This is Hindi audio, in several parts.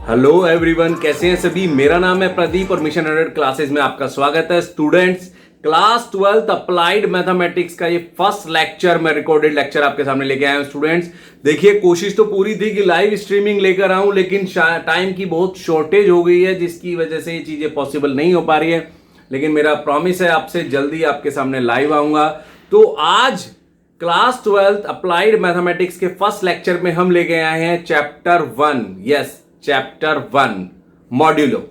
हेलो एवरीवन, कैसे हैं सभी। मेरा नाम है प्रदीप और मिशन 100 क्लासेस में आपका स्वागत है। स्टूडेंट्स, क्लास 12 अप्लाइड मैथमेटिक्स का ये फर्स्ट लेक्चर, मैं रिकॉर्डेड लेक्चर आपके सामने लेके आया हूं। स्टूडेंट्स देखिए, कोशिश तो पूरी थी कि लाइव स्ट्रीमिंग लेकर आऊं, लेकिन टाइम की बहुत शॉर्टेज हो गई है, जिसकी वजह से ये चीजें पॉसिबल नहीं हो पा रही है। लेकिन मेरा प्रॉमिस है आपसे, जल्दी आपके सामने लाइव आऊंगा। तो आज क्लास 12 अप्लाइड मैथमेटिक्स के फर्स्ट लेक्चर में हम लेके आए हैं चैप्टर 1। Yes, chapter 1 modulo.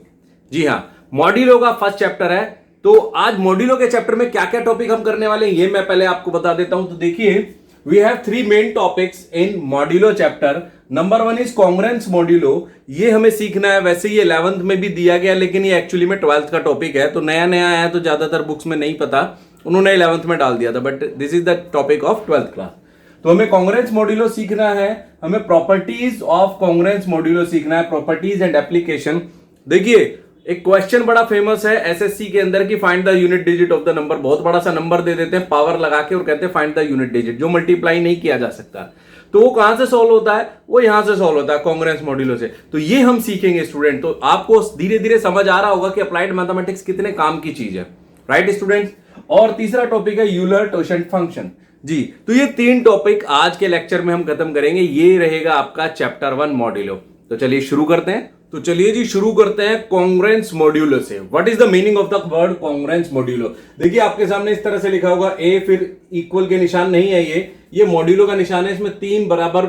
जी हां, मॉड्यूलो का फर्स्ट चैप्टर है। तो आज मॉड्यूलो के चैप्टर में क्या क्या टॉपिक हम करने वाले हैं ये मैं पहले आपको बता देता हूं। तो देखिए, we have 3 main topics in modulo chapter. Number 1 is congruence modulo. ये हमें सीखना है। वैसे ये 11th में भी दिया गया, लेकिन ये एक्चुअली में 12th का टॉपिक है। तो नया नया आया, तो ज्यादातर बुक्स में नहीं पता, उन्होंने 11th में डाल दिया था, but this is the topic of 12th class. तो हमें कॉन्ग्रुएंस मॉड्यूलो सीखना है, हमें प्रॉपर्टीज ऑफ कॉन्ग्रुएंस मॉड्यूलो सीखना है, प्रॉपर्टीज एंड एप्लीकेशन। देखिए, एक क्वेश्चन बड़ा फेमस है एसएससी के अंदर कि find the unit digit of the number. बहुत बड़ा सा नंबर दे देते हैं पावर लगा के और कहते हैं फाइंड द यूनिट डिजिट, जो मल्टीप्लाई नहीं किया जा सकता। तो वो कहां से सॉल्व होता है? वो यहां से सॉल्व होता है, कॉन्ग्रुएंस मॉड्यूलो से। तो ये हम सीखेंगे स्टूडेंट। तो आपको धीरे धीरे समझ आ रहा होगा कि अप्लाइड मैथमेटिक्स कितने काम की चीज है, राइट स्टूडेंट्स। और तीसरा टॉपिक है यूलर-टॉर्शन फंक्शन। जी, तो ये 3 टॉपिक आज के लेक्चर में हम खत्म करेंगे। ये रहेगा आपका चैप्टर 1 मॉड्यूलो। तो चलिए शुरू करते हैं। तो चलिए जी शुरू करते हैं कॉन्ग्रुएंस मॉड्यूलो से। What is the meaning of the word congruence modulo? देखिए, आपके सामने इस तरह से लिखा होगा ए, फिर इक्वल के निशान नहीं है, ये मॉड्यूलो का निशान है। इसमें 3 बराबर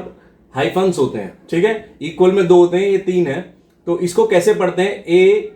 हाइफन्स होते हैं, ठीक है। इक्वल में 2 होते हैं, ये 3 है। तो इसको कैसे पढ़ते हैं? ए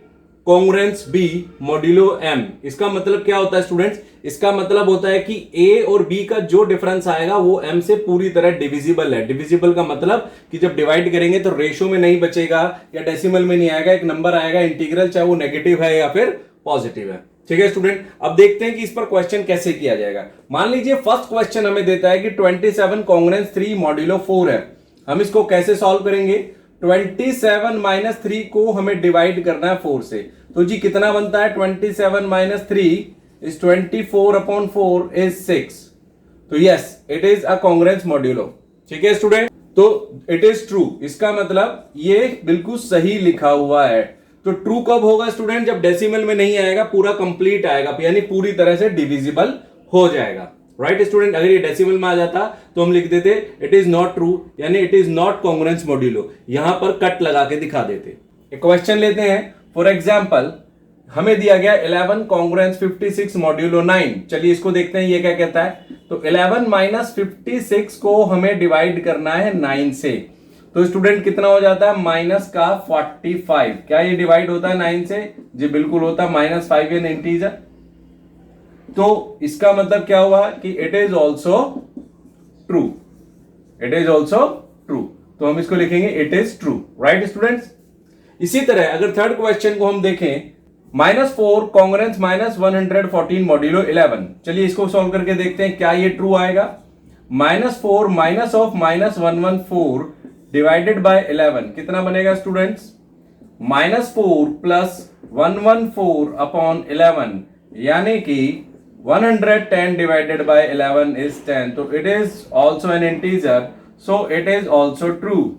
कॉन्ग्रुएंस बी मॉड्यूलो एम। इसका मतलब क्या होता है स्टूडेंट्स? इसका मतलब होता है कि ए और बी का जो डिफरेंस आएगा वो एम से पूरी तरह डिविजिबल है। डिविजिबल का मतलब कि जब डिवाइड करेंगे तो रेशो में नहीं बचेगा या डेसिमल में नहीं आएगा, एक नंबर आएगा इंटीग्रल, चाहे वो नेगेटिव है या फिर पॉजिटिव है। ठीक है स्टूडेंट, अब देखते हैं कि इस पर क्वेश्चन कैसे किया जाएगा। मान लीजिए फर्स्ट क्वेश्चन हमें देता है कि 27 कॉन्ग्रुएंस 3 मॉड्यूलो 4 है। हम इसको कैसे सॉल्व करेंगे? 27 - 3 को हमें डिवाइड करना है 4 से। तो जी कितना बनता है? 27 - 3 is 24/4 is 6। तो yes, it is a congruence modulo. ठीक है स्टूडेंट, तो इट इज ट्रू। इसका मतलब ये बिल्कुल सही लिखा हुआ है। तो ट्रू कब होगा स्टूडेंट? जब डेसिमल में नहीं आएगा, पूरा कंप्लीट आएगा, यानी पूरी तरह से डिविजिबल हो जाएगा, राइट स्टूडेंट। अगर ये डेसिमल में आ जाता तो हम लिख देते इट इज नॉट ट्रू, यानी it is not congruence modulo. यहां पर कट लगा के दिखा देते। एक क्वेश्चन लेते हैं। फॉर एग्जाम्पल, हमें दिया गया 11 कॉन्ग्रुएंस 56 मॉड्यूलो 9। चलिए इसको देखते हैं ये क्या कहता है। तो 11 - 56 को हमें डिवाइड करना है 9 से। तो स्टूडेंट कितना हो जाता है? माइनस का 45। क्या ये डिवाइड होता है 9 से? जी बिल्कुल होता है। -5 एन इंटीजर। तो इसका मतलब क्या हुआ कि it is also true. It is also true. तो हम इसको लिखेंगे it is true, right students. इसी तरह अगर थर्ड क्वेश्चन को हम देखें, -4 कॉन्ग्रुएंस -114 मॉड्यूलो 11। चलिए इसको सॉल्व करके देखते हैं क्या ये ट्रू आएगा। -4 माइनस ऑफ -114 डिवाइडेड बाय 11 कितना बनेगा स्टूडेंट्स? -4 प्लस 114 अपॉन 11, यानी कि 110 डिवाइडेड बाय 11 इज 10। तो it is also an integer, so it is also true.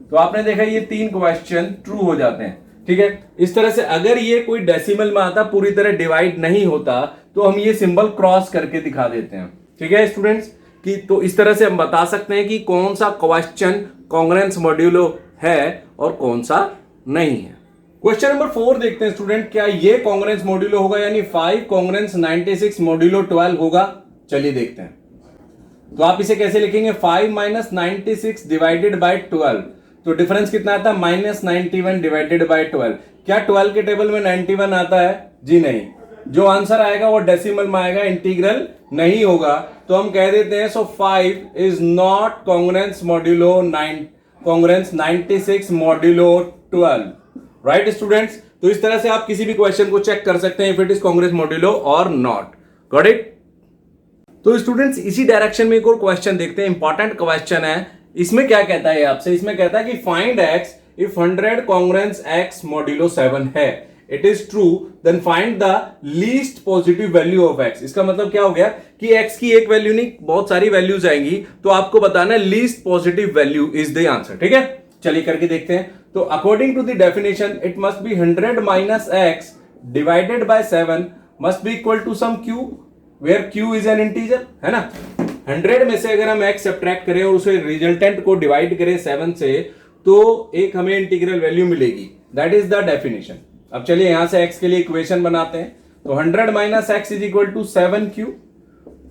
तो आपने देखा ये 3 क्वेश्चन ट्रू हो जाते हैं। ठीक है, इस तरह से अगर ये कोई डेसिमल में आता, पूरी तरह डिवाइड नहीं होता, तो हम ये सिंबल क्रॉस करके दिखा देते हैं। ठीक है स्टूडेंट्स, कि तो इस तरह से हम बता सकते हैं कि कौन सा क्वेश्चन कॉन्ग्रुएंस मॉड्यूलो है और कौन सा नहीं है। क्वेश्चन नंबर 4 देखते हैं स्टूडेंट, क्या ये कॉन्ग्रुएंस मॉड्यूलो होगा, यानी 5 कॉन्ग्रुएंस 96 मॉड्यूलो 12 होगा? चलिए देखते हैं। तो आप इसे कैसे लिखेंगे? 5 - 96 डिवाइडेड बाय 12। तो डिफरेंस कितना आता है? -91 डिवाइडेड बाय 12। क्या 12 के टेबल में 91 आता है? जी नहीं। जो आंसर आएगा वो डेसिमल में आएगा, इंटीग्रल नहीं होगा। तो हम कह देते हैं सो 5 is not congruence modulo 96 modulo 12, right students. तो इस तरह से आप किसी भी क्वेश्चन को चेक कर सकते हैं if it is congruence modulo और नॉट। Got it? तो स्टूडेंट्स इसी डायरेक्शन में एक और क्वेश्चन देखते हैं। इंपॉर्टेंट क्वेश्चन है। इसमें क्या कहता है आपसे? इसमें कहता है कि find x if 100 congruence x modulo 7 है। It is true, then find the least positive value of x। इसका मतलब क्या हो गया कि x की एक वैल्यू नहीं, बहुत सारी वैल्यूज आएंगी, तो आपको बताना है least positive value is the answer. ठीक है, चलिए करके देखते हैं। तो according to the definition it must be 100 minus x divided by 7 must be equal to some q where q is an integer, है ना। 100 में से अगर हम x सब्ट्रैक्ट करें और उसे रिजल्टेंट को डिवाइड करें 7 से तो एक हमें इंटीग्रल वैल्यू मिलेगी, दैट इज द डेफिनेशन। अब चलिए यहां से x के लिए इक्वेशन बनाते हैं। तो 100 minus x is equal to 7q।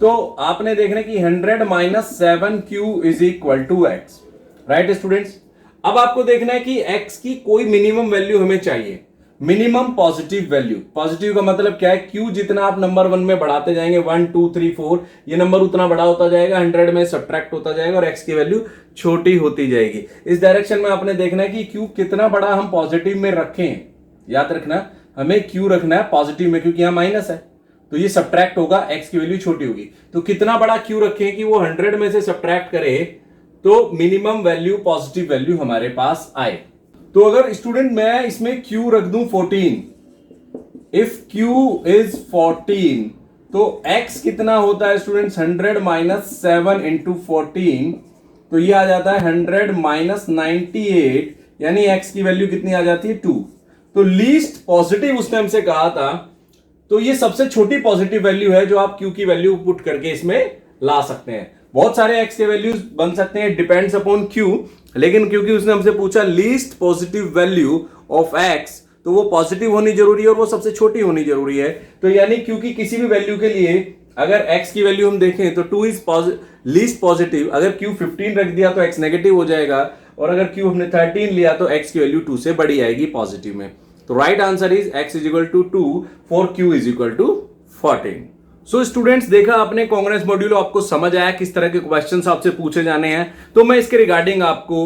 तो आपने देखना कि 100 minus 7q is equal to x, right students. अब आपको देखना है कि x की कोई मिनिमम वैल्यू हमें चाहिए, मिनिमम पॉजिटिव वैल्यू। पॉजिटिव का मतलब क्या है, q जितना आप नंबर 1 में बढ़ाते जाएंगे 1 2 3 4 ये नंबर उतना बड़ा होता जाएगा, 100 में सब्ट्रैक्ट होता जाएगा और x की वैल्यू छोटी होती जाएगी। इस डायरेक्शन में आपने देखना है कि q कितना बड़ा हम पॉजिटिव में रखें। याद रखना हमें q रखना है पॉजिटिव में, क्योंकि यहां माइनस है तो ये सब्ट्रैक्ट होगा, x की वैल्यू छोटी होगी। तो कितना बड़ा q रखें कि वो 100 में से सब्ट्रैक्ट करे तो मिनिमम वैल्यू पॉजिटिव वैल्यू हमारे पास आए। तो अगर स्टूडेंट मैं इसमें q रख दूं 14, इफ q इज 14 तो x कितना होता है स्टूडेंट्स, 100 माइनस 7 इंटू 14, तो ये आ जाता है 100 माइनस 98, यानी x की वैल्यू कितनी आ जाती है 2। तो लीस्ट पॉजिटिव उसने हमसे कहा था, तो ये सबसे छोटी पॉजिटिव वैल्यू है जो आप q की वैल्यू पुट करके इसमें ला सकते हैं। बहुत सारे x के वैल्यूज बन सकते हैं, डिपेंड्स अपॉन q, लेकिन क्योंकि उसने हमसे पूछा least positive value of x, तो वो पॉजिटिव होनी जरूरी है और वो सबसे छोटी होनी जरूरी है। तो यानी क्योंकि किसी भी वैल्यू के लिए अगर x की वैल्यू हम देखें तो 2 इज लीस्ट पॉजिटिव, अगर q 15 रख दिया तो x नेगेटिव हो जाएगा, और अगर q हमने 13 लिया तो x की वैल्यू 2 से बड़ी आएगी पॉजिटिव में। तो right answer is x is equal to 2 for q is equal to 14। So students, देखा आपने कांग्रेस मॉड्यूल, आपको समझ आया किस तरह के क्वेश्चंस आपसे पूछे जाने हैं। तो मैं इसके रिगार्डिंग आपको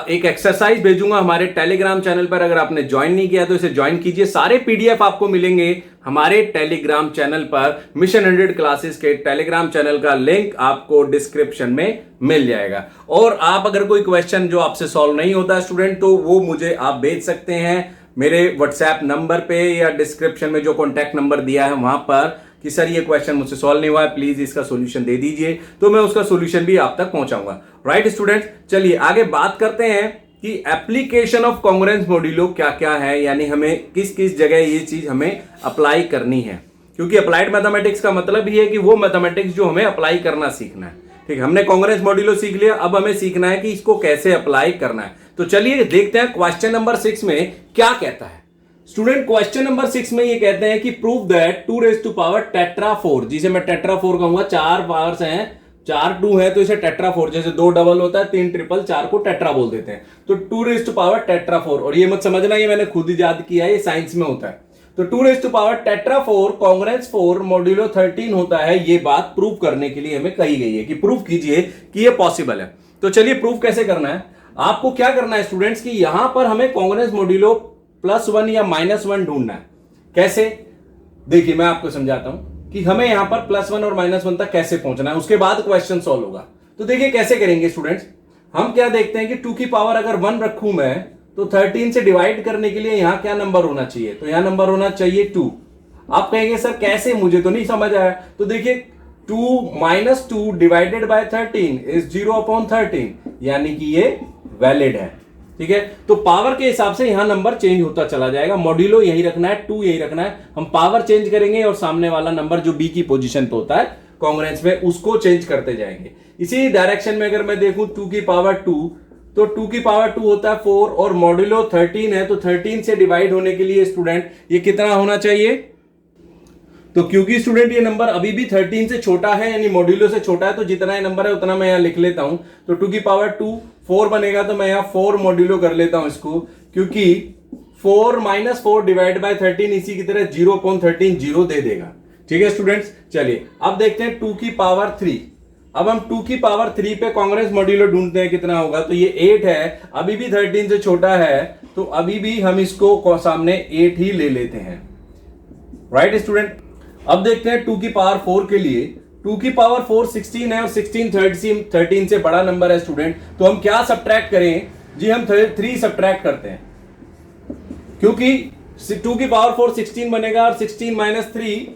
एक एक्सरसाइज भेजूंगा हमारे टेलीग्राम चैनल पर। अगर आपने ज्वाइन नहीं किया तो इसे ज्वाइन कीजिए। सारे पीडीएफ आपको मिलेंगे हमारे टेलीग्राम चैनल पर। मिशन 100 क्लासेस के टेलीग्राम चैनल का लिंक आपको डिस्क्रिप्शन में मिल जाएगा। और आप अगर कोई क्वेश्चन जो आपसे सॉल्व नहीं होता स्टूडेंट, तो वो मुझे आप भेज सकते हैं मेरे व्हाट्सएप नंबर पे या डिस्क्रिप्शन में जो कॉन्टैक्ट नंबर दिया है वहां पर, कि सर ये क्वेश्चन मुझसे सॉल्व नहीं हुआ है, प्लीज इसका सॉल्यूशन दे दीजिए, तो मैं उसका सॉल्यूशन भी आप तक पहुंचाऊंगा। राइट स्टूडेंट्स, चलिए आगे बात करते हैं कि एप्लीकेशन ऑफ कॉन्ग्रुएंस मॉड्यूलो क्या क्या है, यानी हमें किस किस जगह ये चीज हमें अप्लाई करनी है। क्योंकि अप्लाइड मैथमेटिक्स का मतलब ही है कि वो मैथमेटिक्स जो हमें अप्लाई करना सीखना है। ठीक है, हमने कॉन्ग्रुएंस मॉड्यूलो सीख लिया, अब हमें सीखना है कि इसको कैसे अप्लाई करना है। तो चलिए देखते हैं क्वेश्चन नंबर 6 में क्या कहता है। स्टूडेंट क्वेश्चन नंबर 6 में ये कहते हैं कि prove that 2 raise to power tetra 4, जिसे मैं टेट्रा 4 कहूंगा, 4 पावर्स हैं, 4 2 है तो इसे टेट्रा 4, जैसे 2 डबल होता है 3 ट्रिपल, 4 को टेट्रा बोल देते हैं। तो 2 रेज़ टू पावर टेट्रा 4, और ये मत समझना ये मैंने खुद ही याद किया है, ये साइंस में होता है। तो 2 raise to power tetra 4 congruence 4 modulo 13 होता है। ये बात प्रूव करने के लिए हमें कही गई है कि प्रूव कीजिए कि ये पॉसिबल है। तो चलिए प्रूव कैसे करना है। आपको क्या करना है स्टूडेंट्स कि यहां पर हमें कांग्रुएंस मॉड्यूलो +1 या -1 ढूंढना है। कैसे, देखिए मैं आपको समझाता हूं कि हमें यहां पर +1 और -1 तक कैसे पहुंचना है, उसके बाद क्वेश्चन सॉल्व होगा। तो देखिए कैसे करेंगे स्टूडेंट्स। हम क्या देखते हैं कि 2 की पावर अगर 1 रखूं मैं, तो 13 से डिवाइड करने के लिए यहां क्या नंबर होना चाहिए, तो यहां नंबर होना चाहिए 2। आप कहेंगे सर कैसे, मुझे तो नहीं समझ आया। तो देखिए 2 - 2 डिवाइडेड बाय 13 इज 0/13, यानी कि ये वैलिड है। ठीक है, तो पावर के हिसाब से यहां नंबर चेंज होता चला जाएगा। मॉड्यूलो यही रखना है, 2 यही रखना है। हम पावर चेंज करेंगे और सामने वाला नंबर जो बी की पोजीशन पे होता है कांग्रुएंस में, उसको चेंज करते जाएंगे। इसी डायरेक्शन में अगर मैं देखूं 2 की पावर 2, तो 2 की पावर 2 होता है 4, और मॉड्यूलो 13 है, तो 13 से डिवाइड होने के लिए स्टूडेंट ये कितना होना चाहिए। तो क्योंकि स्टूडेंट ये नंबर अभी भी 13 से छोटा है, यानी मॉड्यूलो से छोटा है, तो जितना ये नंबर है उतना मैं यहां लिख लेता हूं। तो 2 की पावर 2 4 बनेगा, तो मैं यहां 4 मॉड्यूलो कर लेता हूं इसको, क्योंकि 4 - 4 डिवाइड बाय 13 इसी की तरह 0/13 0 दे देगा। ठीक है स्टूडेंट्स, चलिए अब देखते हैं 2 की पावर 3। अब हम 2 की पावर 3 पे कांग्रुएंस मॉड्यूलो ढूंढते हैं कितना होगा। तो ये 8 है, अभी भी 13 से छोटा है, तो अभी भी हम इसको सामने 8 ही ले लेते हैं। राइट स्टूडेंट, अब देखते हैं 2 की पावर 4 के लिए। 2 की पावर 4 16 है, और 16 13 से बड़ा नंबर है स्टूडेंट। तो हम क्या सब्ट्रैक्ट करें जी, हम 3 सब्ट्रैक्ट करते हैं, क्योंकि 2 की पावर 4 16 बनेगा, और 16 - 3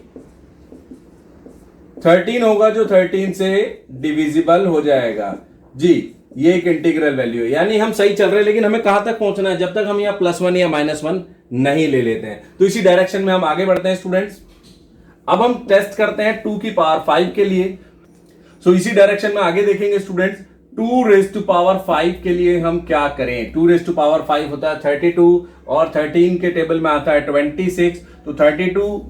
13 होगा, जो 13 से डिविजिबल हो जाएगा जी। ये एक इंटीग्रल वैल्यू है, यानी हम सही चल रहे हैं, लेकिन हमें कहां तक पहुंचना है, जब तक हम यहाँ +1 या -1 नहीं ले लेते हैं। तो इसी डायरेक्शन में हम आगे बढ़ते हैं स्टूडेंट्स। अब हम टेस्ट करते हैं 2 की पावर 5 के लिए। सो इसी डायरेक्शन में आगे देखेंगे स्टूडेंट्स। 2 रेज़ टू पावर 5 के लिए हम क्या करें। 2 रेज़ टू पावर 5 होता है 32 और 13 के टेबल में आता है 26। तो 32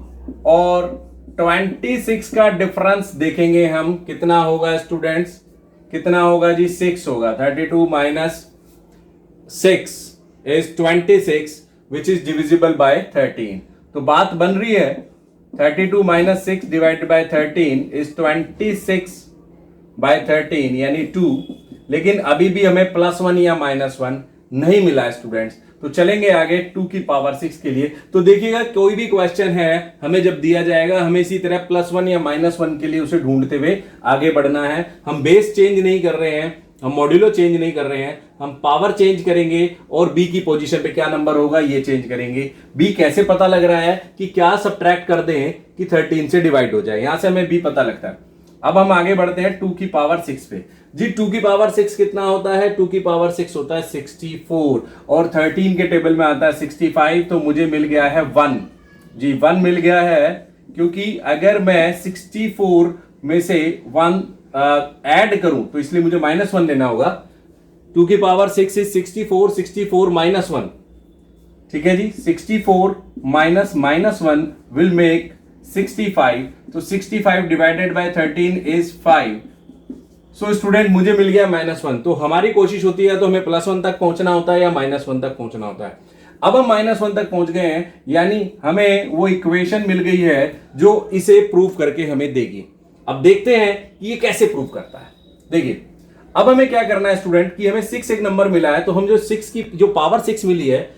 और 26 का डिफरेंस देखेंगे हम, कितना होगा स्टूडेंट्स, कितना होगा जी, 6 होगा। 32 minus 6 is 26 which is divisible by 13। तो बात बन रही है 32 minus 6 divided by 13 is 26 by 13 यानी 2। लेकिन अभी भी हमें +1 या -1 नहीं मिला है स्टूडेंट्स। तो चलेंगे आगे 2 की पावर 6 के लिए। तो देखिएगा कोई भी क्वेश्चन है हमें जब दिया जाएगा, हमें इसी तरह +1 या -1 के लिए उसे ढूंढते हुए आगे बढ़ना है। हम बेस चेंज नहीं कर रहे हैं, हम मॉड्यूलो चेंज नहीं कर रहे हैं, हम पावर चेंज करेंगे और बी की पोजीशन पे क्या नंबर होगा ये चेंज करेंगे। बी कैसे पता लग रहा है कि क्या सब्ट्रैक्ट कर दें कि 13 से डिवाइड हो जाए, यहां से हमें बी पता लगता है। अब हम आगे बढ़ते हैं 2 की पावर 6 पे। जी 2 की पावर 6 कितना होता है, 2 की पावर 6 होता है 64 और 13 के टेबल में आता है 65। तो मुझे मिल गया है 1 जी, 1 मिल गया है, क्योंकि अगर मैं 64 में से 1 ऐड करूं तो इसलिए मुझे -1 लेना होगा। 2 की पावर 6 इज 64, 64 -1, ठीक है जी। 64 माइनस -1 विल मेक 65। तो 65 divided by 13 is 5। So student मुझे मिल गया -1। तो हमारी कोशिश होती है तो हमें +1 तक पहुंचना होता है या -1 तक पहुंचना होता है। अब हम -1 तक पहुंच गए हैं, यानी हमें वो इक्वेशन मिल गई है जो इसे प्रूव करके हमें देगी। अब देखते हैं कि ये कैसे प्रूव करता है। देखिए अब हमें क्या करना है स्टूडेंट कि हमें 6 एक नंबर मिला है, तो हम जो 6 की जो पावर 6 मिली है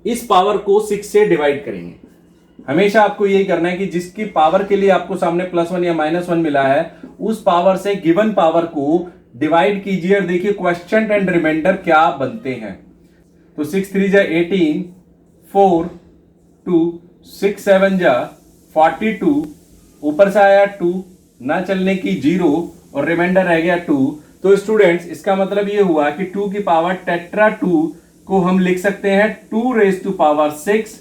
इस पावर को 6 से डिवाइड करेंगे। हमेशा आपको यही करना है कि जिसकी पावर के लिए आपको सामने +1 या -1 मिला है उस पावर से गिवन पावर को डिवाइड कीजिए और देखिए क्वेश्चन एंड रिमाइंडर क्या बनते हैं। तो 6 3 जा 18, 4 2 6 7 जा 42, ऊपर से आया 2, ना चलने की 0 और रिमाइंडर रह गया 2। तो स्टूडेंट्स इसका मतलब ये हुआ कि 2 की पावर टेट्रा 2 को हम लिख सकते हैं 2 रेज़ टू पावर 6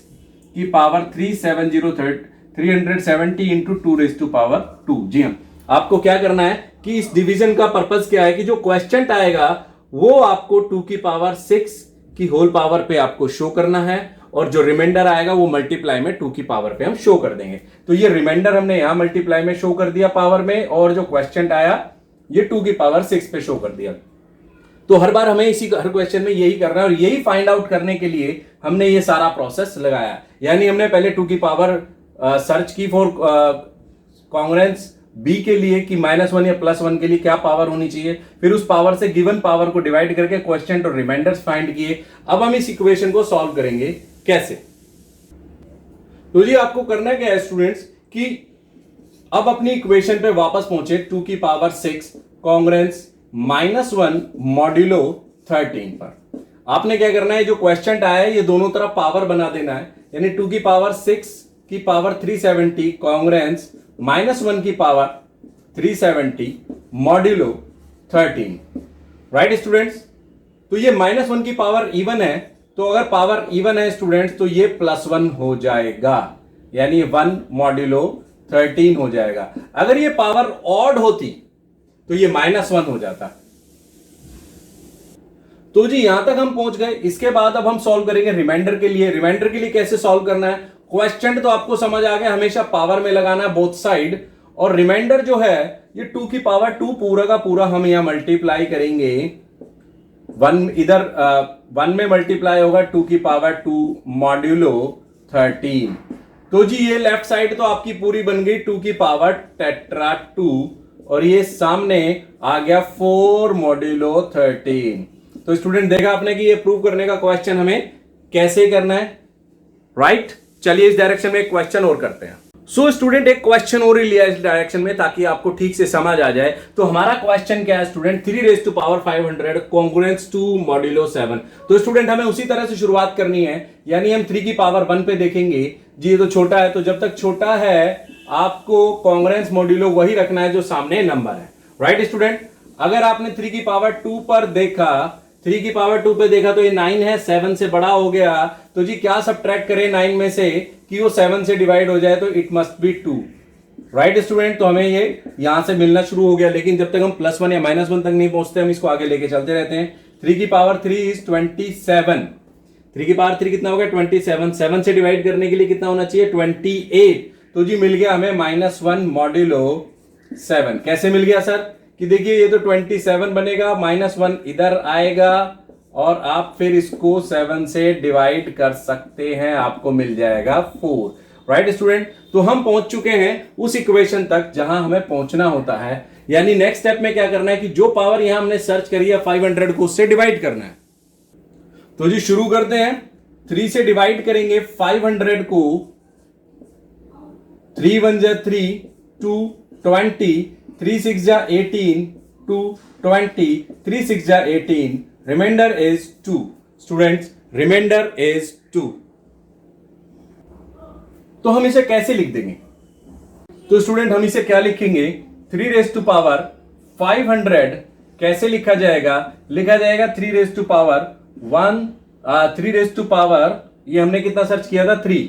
की power 370 into 2 raise to power 2। जी हाँ, आपको क्या करना है कि इस डिवीजन का पर्पस क्या है कि जो क्वेश्चन आएगा वो आपको 2 की पावर 6 की होल पावर पे आपको शो करना है और जो रिमाइंडर आएगा वो मल्टीप्लाई में 2 की पावर पे हम शो कर देंगे। तो ये रिमाइंडर हमने यहां मल्टीप्लाई में शो कर दिया पावर में, और जो क्वेश्चन आया ये 2 की पावर 6 पे शो कर दिया। तो हर बार हमें हर क्वेश्चन में यही करना है और यही फाइंड आउट करने के लिए हमने ये सारा प्रोसेस लगाया। यानी हमने पहले 2 की पावर सर्च की फॉर कॉन्ग्रेंस बी के लिए कि -1 या +1 के लिए क्या पावर होनी चाहिए, फिर उस पावर से गिवन पावर को डिवाइड करके क्वेश्चन और रिमाइंडर्स फाइंड किए। अब हम इस इक्वेशन को सॉल्व करेंगे कैसे। तो जी आपको करना क्या है स्टूडेंट्स कि अब अपनी इक्वेशन पे वापस पहुंचे 2 की पावर 6 कॉन्ग्रेंस -1 मॉड्यूलो 13 पर। आपने क्या करना है, जो क्वेश्चन आया है ये दोनों तरफ पावर बना देना है, यानी 2 की पावर 6 की पावर 370 कॉन्ग्रेंस -1 की पावर 370 मॉड्यूलो 13। राइट स्टूडेंट्स, तो ये -1 की पावर इवन है, तो अगर पावर इवन है स्टूडेंट्स तो ये +1 हो जाएगा, यानी 1 मॉड्यूलो 13 हो जाएगा। अगर ये पावर ऑड होती तो ये -1 हो जाता। तो जी यहां तक हम पहुंच गए। इसके बाद अब हम सॉल्व करेंगे रिमाइंडर के लिए। रिमाइंडर के लिए कैसे सॉल्व करना है, क्वेश्चन तो आपको समझ आ गया, हमेशा पावर में लगाना है बोथ साइड, और रिमाइंडर जो है ये 2 की पावर 2 पूरा का पूरा हम यहां मल्टीप्लाई करेंगे। 1 इधर 1 में मल्टीप्लाई होगा 2 की पावर 2 मॉड्यूलो 13। तो जी ये लेफ्ट साइड तो आपकी पूरी बन गई 2 की पावर टेट्रा 2, और ये सामने आ गया 4 मॉड्यूलो 13। तो स्टूडेंट देखा आपने कि ये प्रूव करने का क्वेश्चन हमें कैसे करना है। राइट, चलिए इस डायरेक्शन में एक क्वेश्चन और करते हैं। सो स्टूडेंट एक क्वेश्चन और ही लिया इस डायरेक्शन में ताकि आपको ठीक से समझ आ जाए। तो हमारा क्वेश्चन क्या है student, 3 raise to power 500 congruence to modulo 7। तो स्टूडेंट हमें उसी तरह से शुरुआत करनी है, यानी हम 3 की पावर 1 पे देखेंगे। जी ये तो छोटा है, तो जब तक छोटा है आपको कॉन्ग्रुएंस मॉड्यूलो वही रखना है जो सामने नंबर है। राइट स्टूडेंट, अगर आपने 3 की पावर 2 पर देखा, 3 की पावर 2 पे देखा तो ये 9 है, 7 से बड़ा हो गया, तो जी क्या सब्ट्रैक्ट करें 9 में से कि वो 7 से डिवाइड हो जाए, तो it must B 2। Right student, तो हमें ये यहां से मिलना शुरू हो गया, लेकिन जब तक हम +1 या -1 तक नहीं पहुंचते हम इसको आगे लेके चलते रहते हैं। 3 की पावर 3 इज 27। 3 की पावर 3 कितना हो गया 27, 7 से डिवाइड करने के लिए कितना होना चाहिए 28, तो जी मिल गया हमें -1 मॉड्यूलो 7। कैसे मिल गया सर कि देखिए ये तो 27 बनेगा, -1 इधर आएगा और आप फिर इसको 7 से डिवाइड कर सकते हैं, आपको मिल जाएगा 4। राइट स्टूडेंट, तो हम पहुंच चुके हैं उस इक्वेशन तक जहां हमें पहुंचना होता है। यानी नेक्स्ट स्टेप में क्या करना है कि जो पावर यहां हमने सर्च करी है 500 को उससे डिवाइड करना है। तो जी शुरू करते हैं, 3 से डिवाइड करेंगे 500 को, 3 1 जा 3, 2 20, 3 6 जा 18, 2 20, 3 6 जा 18, remainder is 2। Students, remainder is 2। तो हम इसे कैसे लिख देंगे? तो स्टूडेंट हम इसे क्या लिखेंगे, 3 रेज़ टू पावर 500 कैसे लिखा जाएगा? लिखा जाएगा 3 raise to power 1, 3 raise to power, ये हमने कितना सर्च किया था 3,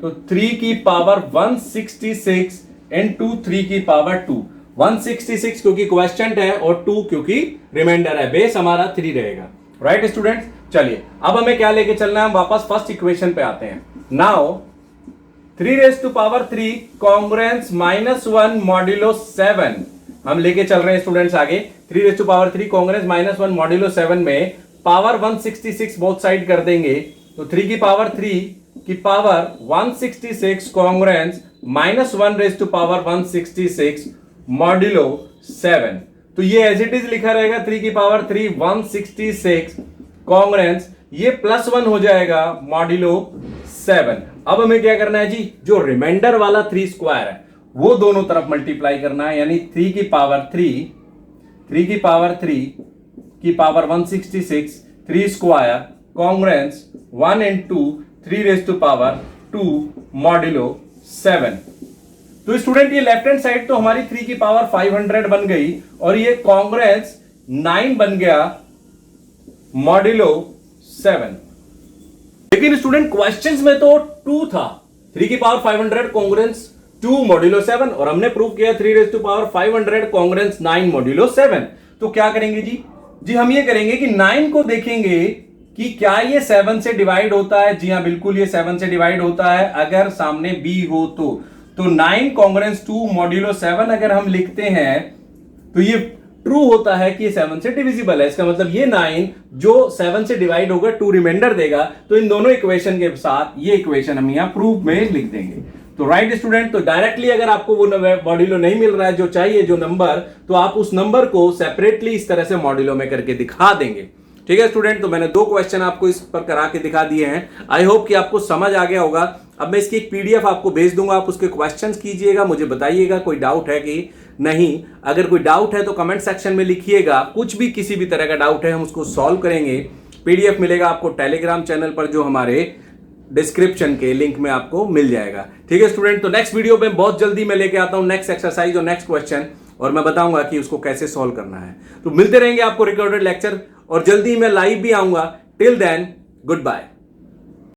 तो 3 की पावर 166 इनटू 3 की पावर 2। 166 क्योंकि क्वेश्चन है और 2 क्योंकि रिमाइंडर है, बेस हमारा 3 रहेगा। राइट स्टूडेंट्स, चलिए अब हमें क्या लेके चलना है, हम वापस फर्स्ट इक्वेशन पे आते हैं। Now 3 raise to power 3 congruence -1 modulo 7 हम लेके चल रहे हैं स्टूडेंट्स आगे। 3 raise to power 3 congruence -1 modulo 7 में पावर 166 बोथ साइड कर देंगे, तो 3 की पावर 3 की power 166 congruence -1 raise to power 166 modulo 7। तो ये एज इट इज लिखा रहेगा 3 की पावर 3 166 कॉन्ग्रुएंस, ये +1 हो जाएगा मॉड्यूलो 7। अब हमें क्या करना है जी, जो रिमाइंडर वाला 3 स्क्वायर है वो दोनों तरफ मल्टीप्लाई करना है, यानी 3 की पावर 3 की पावर 3 की power 166 3 square congruence 1 into 3 raise to power 2 modulo 7। तो स्टूडेंट ये लेफ्ट हैंड साइड तो हमारी 3 की पावर 500 बन गई और ये कॉन्ग्रुएंस 9 बन गया मॉड्यूलो 7। लेकिन स्टूडेंट क्वेश्चंस में तो 2 था, 3 की पावर 500 कॉन्ग्रुएंस 2 मॉड्यूलो 7, और हमने प्रूव किया 3 raise to power 500 congruence 9 modulo 7। तो क्या करेंगे जी हम ये करेंगे कि 9 को देखेंगे कि क्या ये 7 से डिवाइड होता है। जी हाँ, बिल्कुल ये 7 से डिवाइड होता है अगर सामने b हो तो 9 कॉन्ग्रुएंस 2 मॉड्यूलो 7 अगर हम लिखते हैं तो ये ट्रू होता है कि ये 7 से डिविजिबल है। इसका मतलब ये 9 जो 7 से डिवाइड होगा 2 रिमाइंडर देगा, तो इन दोनों इक्वेशन के साथ ये इक्वेशन हम यहां प्रूफ में लिख देंगे। तो राइट स्टूडेंट, तो डायरेक्टली अगर आपको वो मॉड्यूलो नहीं मिल रहा है जो चाहिए जो नंबर, तो आप उस नंबर को सेपरेटली इस तरह से मॉड्यूलो में करके दिखा देंगे। ठीक है स्टूडेंट, तो मैंने 2 क्वेश्चन आपको इस पर करा के दिखा दिए हैं। आई होप कि आपको समझ आ गया होगा। अब मैं इसकी एक पीडीएफ आपको भेज दूंगा, आप उसके क्वेश्चंस कीजिएगा, मुझे बताइएगा कोई डाउट है कि नहीं। अगर कोई डाउट है तो कमेंट सेक्शन में लिखिएगा, कुछ भी किसी भी तरह का डाउट है हम उसको सॉल्व करेंगे। पीडीएफ मिलेगा आपको टेलीग्राम चैनल पर, जो हमारे डिस्क्रिप्शन के लिंक में आपको मिल जाएगा। ठीक है स्टूडेंट, तो नेक्स्ट वीडियो में बहुत जल्दी मैं लेके आता हूं नेक्स्ट एक्सरसाइज और नेक्स्ट क्वेश्चन, और मैं बताऊंगा कि उसको कैसे सॉल्व करना है। तो मिलते रहेंगे आपको रिकॉर्डेड लेक्चर, और जल्दी मैं लाइव भी आऊंगा। Till then, good bye.